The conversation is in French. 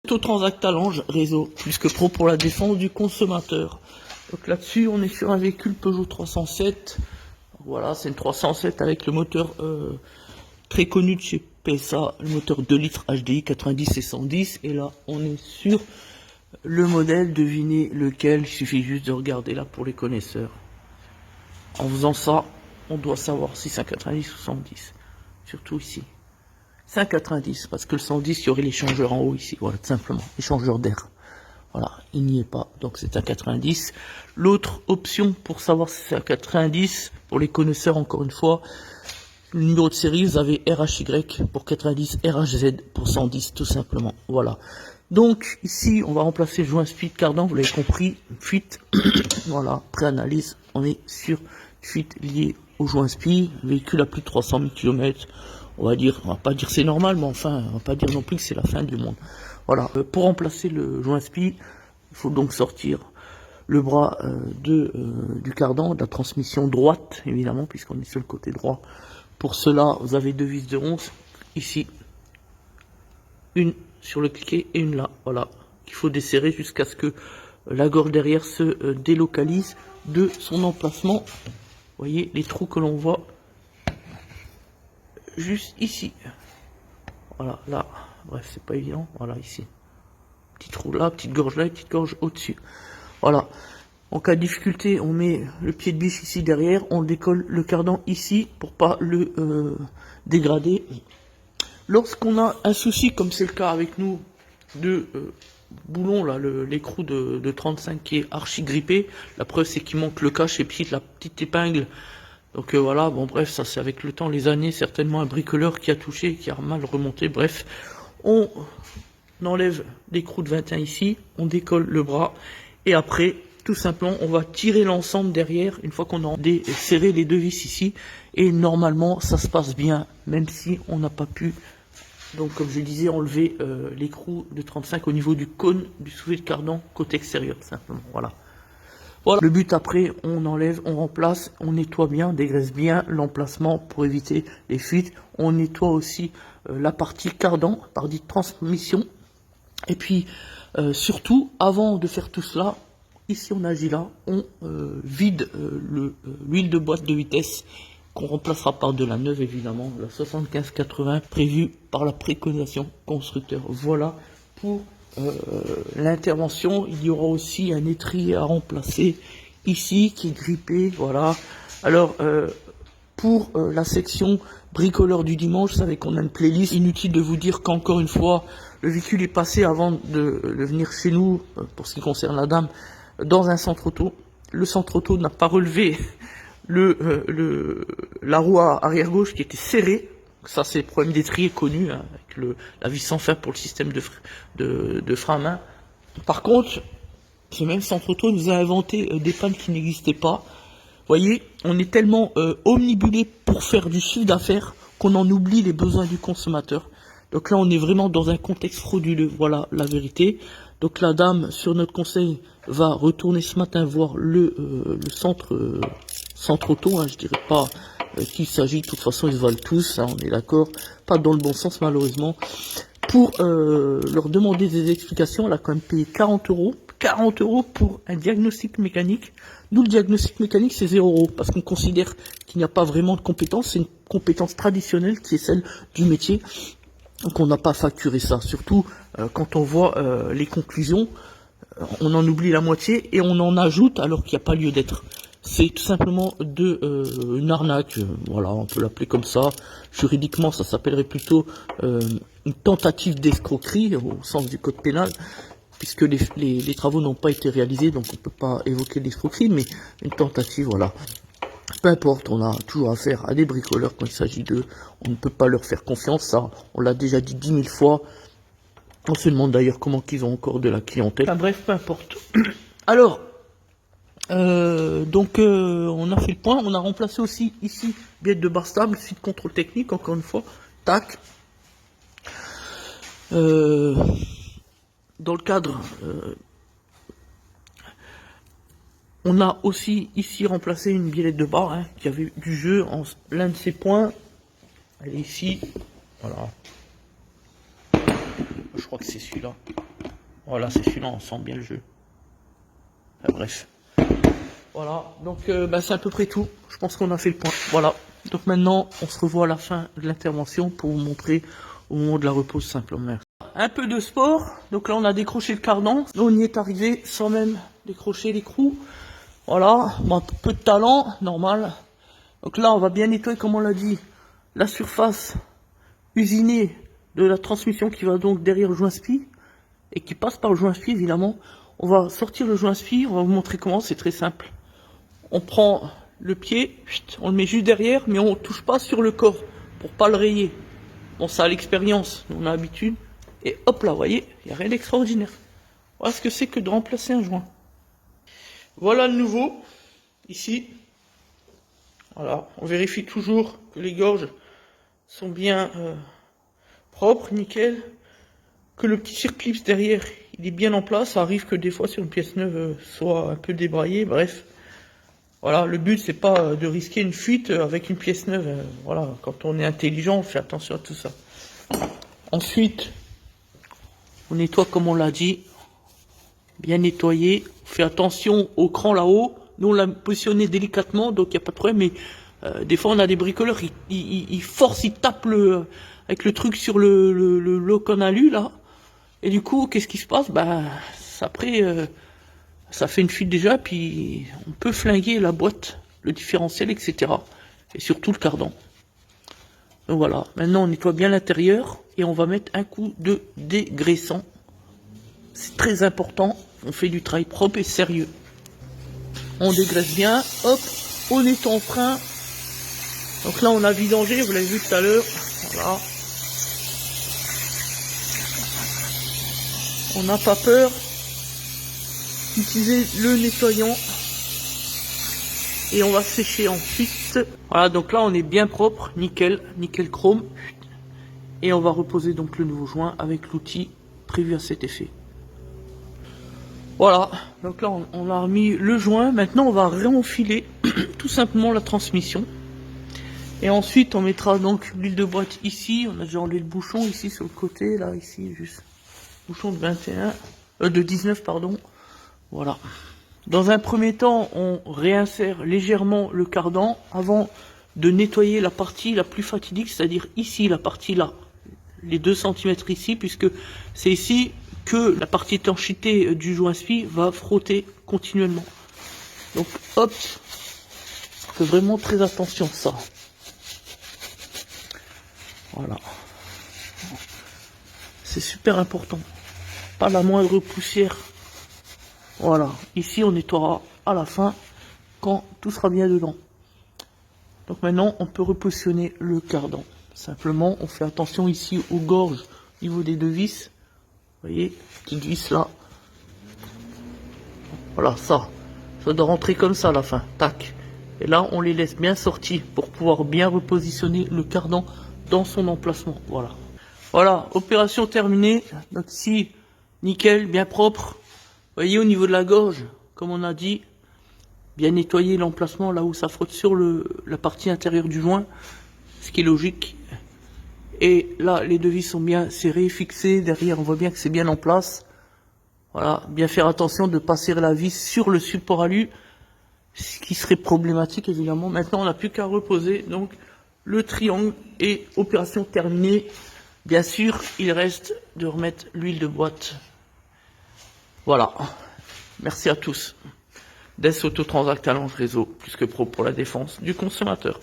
Autotransactalange réseau, plus que pro pour la défense du consommateur. Donc là-dessus, on est sur un véhicule Peugeot 307. Voilà, c'est une 307 avec le moteur très connu de chez PSA, le moteur 2 litres HDI 90 et 110. Et là, on est sur le modèle, devinez lequel, il suffit juste de regarder là pour les connaisseurs. En faisant ça, on doit savoir si c'est un 90 ou 110. Surtout ici. C'est un 90, parce que le 110, il y aurait l'échangeur en haut ici, voilà, tout simplement, l'échangeur d'air. Voilà, il n'y est pas, donc c'est un 90. L'autre option pour savoir si c'est un 90, pour les connaisseurs encore une fois, le numéro de série, vous avez RHY pour 90, RHZ pour 110, tout simplement, voilà. Donc ici, on va remplacer le joint speed cardan, vous l'avez compris, fuite, voilà, pré-analyse, on est sur fuite liée au joint speed, véhicule à plus de 300 000 km, on va pas dire c'est normal, mais enfin, on va pas dire non plus que c'est la fin du monde. Voilà, pour remplacer le joint SPI, il faut donc sortir le bras du cardan, de la transmission droite, évidemment, puisqu'on est sur le côté droit. Pour cela, vous avez deux vis de 11, ici, une sur le cliquet et une là, voilà, qu'il faut desserrer jusqu'à ce que la gorge derrière se délocalise de son emplacement. Vous voyez les trous que l'on voit juste ici, voilà, là, bref, c'est pas évident, voilà, ici, petit trou là, petite gorge là, petite gorge au-dessus, voilà. En cas de difficulté, on met le pied de biche ici derrière, on décolle le cardan ici pour pas le dégrader. Lorsqu'on a un souci, comme c'est le cas avec nous, de boulon là, l'écrou de 35 qui est archi grippé, la preuve c'est qu'il manque le cache et puis la petite épingle. Donc voilà, bon bref, ça c'est avec le temps, les années, certainement un bricoleur qui a touché, qui a mal remonté, bref. On enlève l'écrou de 21 ici, on décolle le bras, et après, tout simplement, on va tirer l'ensemble derrière, une fois qu'on a serré les deux vis ici, et normalement, ça se passe bien, même si on n'a pas pu, donc comme je disais, enlever l'écrou de 35 au niveau du cône du soufflet de cardan, côté extérieur, simplement, voilà. Voilà. Le but après, on enlève, on remplace, on nettoie bien, dégraisse bien l'emplacement pour éviter les fuites. On nettoie aussi la partie cardan, partie de transmission. Et puis, surtout, avant de faire tout cela, ici on agit là, on vide l'huile de boîte de vitesse qu'on remplacera par de la neuve évidemment, la 75-80 prévue par la préconisation constructeur. Voilà pour l'intervention. Il y aura aussi un étrier à remplacer ici qui est grippé, voilà. Alors pour la section bricoleur du dimanche, vous savez qu'on a une playlist. Inutile de vous dire qu'encore une fois, le véhicule est passé avant de venir chez nous, pour ce qui concerne la dame, dans un centre auto. Le centre auto n'a pas relevé la roue arrière gauche qui était serrée. Ça, c'est le problème d'étrier connu, hein, avec la vis sans fin pour le système de frein à main. Par contre, ce même centre auto nous a inventé des pannes qui n'existaient pas. Vous voyez, on est tellement omnibulé pour faire du chiffre d'affaires qu'on en oublie les besoins du consommateur. Donc là, on est vraiment dans un contexte frauduleux. Voilà la vérité. Donc la dame, sur notre conseil, va retourner ce matin voir le centre auto. Hein, je dirais pas qu'il s'agit, de toute façon, ils se valent tous, hein, on est d'accord. Pas dans le bon sens, malheureusement. Pour leur demander des explications, elle a quand même payé 40 €. 40 € pour un diagnostic mécanique. Nous, le diagnostic mécanique, c'est 0 €, parce qu'on considère qu'il n'y a pas vraiment de compétence. C'est une compétence traditionnelle qui est celle du métier. Donc on n'a pas facturé ça. Surtout quand on voit les conclusions, on en oublie la moitié et on en ajoute alors qu'il n'y a pas lieu d'être. C'est tout simplement une arnaque, voilà, on peut l'appeler comme ça. Juridiquement, ça s'appellerait plutôt une tentative d'escroquerie au sens du code pénal, puisque les travaux n'ont pas été réalisés, donc on ne peut pas évoquer l'escroquerie, mais une tentative, voilà. Peu importe, on a toujours affaire à des bricoleurs quand il s'agit d'eux, on ne peut pas leur faire confiance, ça, on l'a déjà dit 10 000 fois. On se demande d'ailleurs comment qu'ils ont encore de la clientèle. Enfin bref, peu importe. Alors, on a fait le point, on a remplacé aussi ici biette de barre stable, suite contrôle technique, encore une fois, tac. Dans le cadre, on a aussi ici remplacé une biellette de barre, hein, qui avait du jeu en l'un de ses points. Elle est ici, voilà. Je crois que c'est celui-là. Voilà, c'est celui-là, on sent bien le jeu. Enfin, bref. Voilà, donc c'est à peu près tout. Je pense qu'on a fait le point. Voilà. Donc maintenant, on se revoit à la fin de l'intervention pour vous montrer au moment de la repose simplement. Un peu de sport. Donc là, on a décroché le cardan. Là, on y est arrivé sans même décrocher l'écrou. Voilà, bon, peu de talent, normal. Donc là, on va bien nettoyer, comme on l'a dit, la surface usinée de la transmission qui va donc derrière le joint spi et qui passe par le joint spi, évidemment. On va sortir le joint spi, on va vous montrer comment, c'est très simple. On prend le pied, on le met juste derrière, mais on ne touche pas sur le corps pour pas le rayer. Bon, ça a l'expérience, on a l'habitude. Et hop là, vous voyez, il n'y a rien d'extraordinaire. Voilà ce que c'est que de remplacer un joint. Voilà le nouveau, ici. Voilà, on vérifie toujours que les gorges sont bien propres, nickel. Que le petit circlips derrière, il est bien en place. Ça arrive que des fois sur une pièce neuve soit un peu débraillé, bref. Voilà, le but c'est pas de risquer une fuite avec une pièce neuve. Voilà, quand on est intelligent, on fait attention à tout ça. Ensuite, on nettoie comme on l'a dit. Bien nettoyé. On fait attention au cran là-haut. Nous on l'a positionné délicatement, donc il n'y a pas de problème. Mais des fois on a des bricoleurs, ils forcent, ils tapent avec le truc sur le lot qu'on a lu là. Et du coup, qu'est-ce qui se passe? Après, ça fait une fuite déjà, puis on peut flinguer la boîte, le différentiel, etc. Et surtout le cardan. Donc voilà, maintenant on nettoie bien l'intérieur et on va mettre un coup de dégraissant. C'est très important, on fait du travail propre et sérieux. On dégraisse bien, hop, on est en frein. Donc là on a vidangé, vous l'avez vu tout à l'heure. Voilà. On n'a pas peur d'utiliser le nettoyant. Et on va sécher ensuite. Voilà, donc là on est bien propre, nickel, nickel chrome. Et on va reposer donc le nouveau joint avec l'outil prévu à cet effet. Voilà, donc là on a remis le joint. Maintenant on va réenfiler tout simplement la transmission. Et ensuite on mettra donc l'huile de boîte ici. On a déjà enlevé le bouchon ici sur le côté, là, ici, juste. Bouchon de 19 pardon. Voilà. Dans un premier temps, on réinsère légèrement le cardan avant de nettoyer la partie la plus fatidique, c'est-à-dire ici, la partie là, les 2 cm ici, puisque c'est ici que la partie étanchéité du joint spi va frotter continuellement. Donc hop, on fait vraiment très attention à ça. Voilà. C'est super important. Pas la moindre poussière. Voilà, ici on nettoiera à la fin quand tout sera bien dedans. Donc maintenant on peut repositionner le cardan. Simplement on fait attention ici aux gorges au niveau des 2 vis. Vous voyez, petite vis là. Voilà, ça doit rentrer comme ça à la fin. Tac. Et là on les laisse bien sortis pour pouvoir bien repositionner le cardan dans son emplacement. Voilà. Voilà, opération terminée. Donc ici, nickel, bien propre. Vous voyez au niveau de la gorge, comme on a dit, bien nettoyer l'emplacement là où ça frotte sur la partie intérieure du joint, ce qui est logique. Et là, les 2 vis sont bien serrées, fixées. Derrière, on voit bien que c'est bien en place. Voilà, bien faire attention de ne pas serrer la vis sur le support alu, ce qui serait problématique évidemment. Maintenant, on n'a plus qu'à reposer donc le triangle et opération terminée. Bien sûr, il reste de remettre l'huile de boîte. Voilà, merci à tous. DES Autotransact Talent Réseau, plus que pro pour la défense du consommateur.